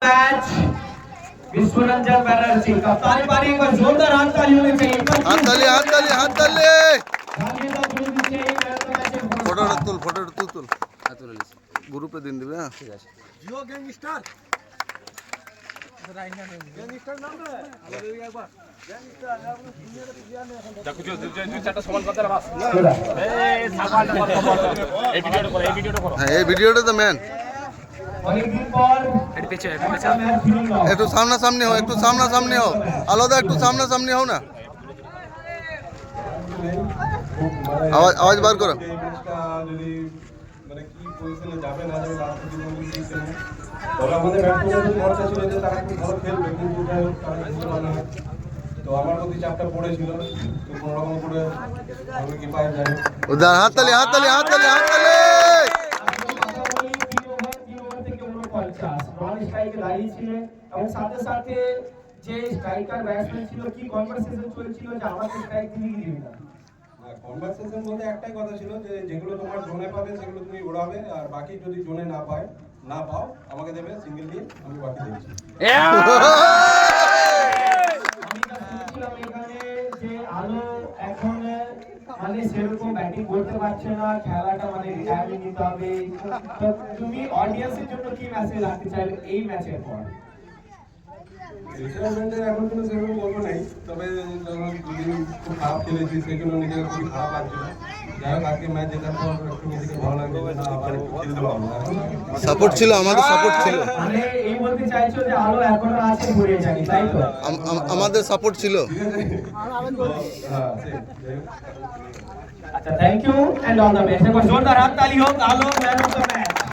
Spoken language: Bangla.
मैच विश्वरंजन बनर्जी कप्तानी पारी को जोरदार हाथ ताली होनी चाहिए। हाथ ताली फोटो तुल ग्रुप पे दिन दिबे। हां ठीक আছে जियो গ্যাংস্টার গ্যাংস্টার নাম রে আলো দেবি একবার গ্যাংস্টার আপনি দুনিয়াতে বিয়া নেই এখন দেখো দুই চারটা সমান করতে বাস এই ছাগলটা করো এই ভিডিওটা করো হ্যাঁ এই ভিডিওটা তো ম্যান অনেকদিন পর একটু সামনাসামনি হও আলাদা একটু সামনাসামনি হও না আওয়াজ বার করো মানে কি পজিশনে যাবে না যাবে লাস্ট পর্যন্ত তবে আমাদের ব্যাটসম্যানদের ভরসা ছিল যে তারা খুব ভালো খেলবে কিন্তু যাই হোক তারা খেলতে পারলো না। তো আমার প্রতি চাপটা পড়েছিল তো কোনো রকম করে আমি কি পাই যাই উদার হাত তালি এবং সাথে সাথে যে স্ট্রাইকার ব্যাটসম্যান ছিল কি কনভারসেশন চলছিল যে আমাকে স্ট্রাইক দিবি না কনভারসেশন বলতে একটাই কথা ছিল যে যেগুলো তোমার জোনে পাবে সেগুলো তুমি উড়াবে আর বাকি যদি জোনে না পাও আমাকে দেবে সিঙ্গেল দিয়ে আমি বাকি দিচ্ছি। আমি শুনছিলাম এখানে যে আলো এখন মানে সেরকম ব্যাটিং করতে পারছে না, খেলাটা মানে রিটায়ারমেন্ট নিতে হবে। তো তুমি অডিয়েন্সের জন্য কি মেসেজ রাখতে চাইবে এই ম্যাচের পর? রিটায়ারমেন্টের এখন কোনো সেরকম বলবো নাই, তবে দুদিন খুব খারাপ খেলেছি সেই জন্য নিজেকে খুবই খারাপ লাগছিল। যাই হোক আজকে ম্যাচ জেতার পর একটু নিজেকে ভালো লাগবে না আবার একটু খেলতে পারবো সাপোর্ট ছিল আমাদের সাপোর্ট ছিল মানে এই বলতে চাইছো যে আলো এখনো আছে ঘুরে যায়নি তাই তো? আমাদের সাপোর্ট ছিল। আচ্ছা thank you and all the best. একবার জোরদার হাত তালি হোক আলো ম্যান অফ দ্য ম্যাচ।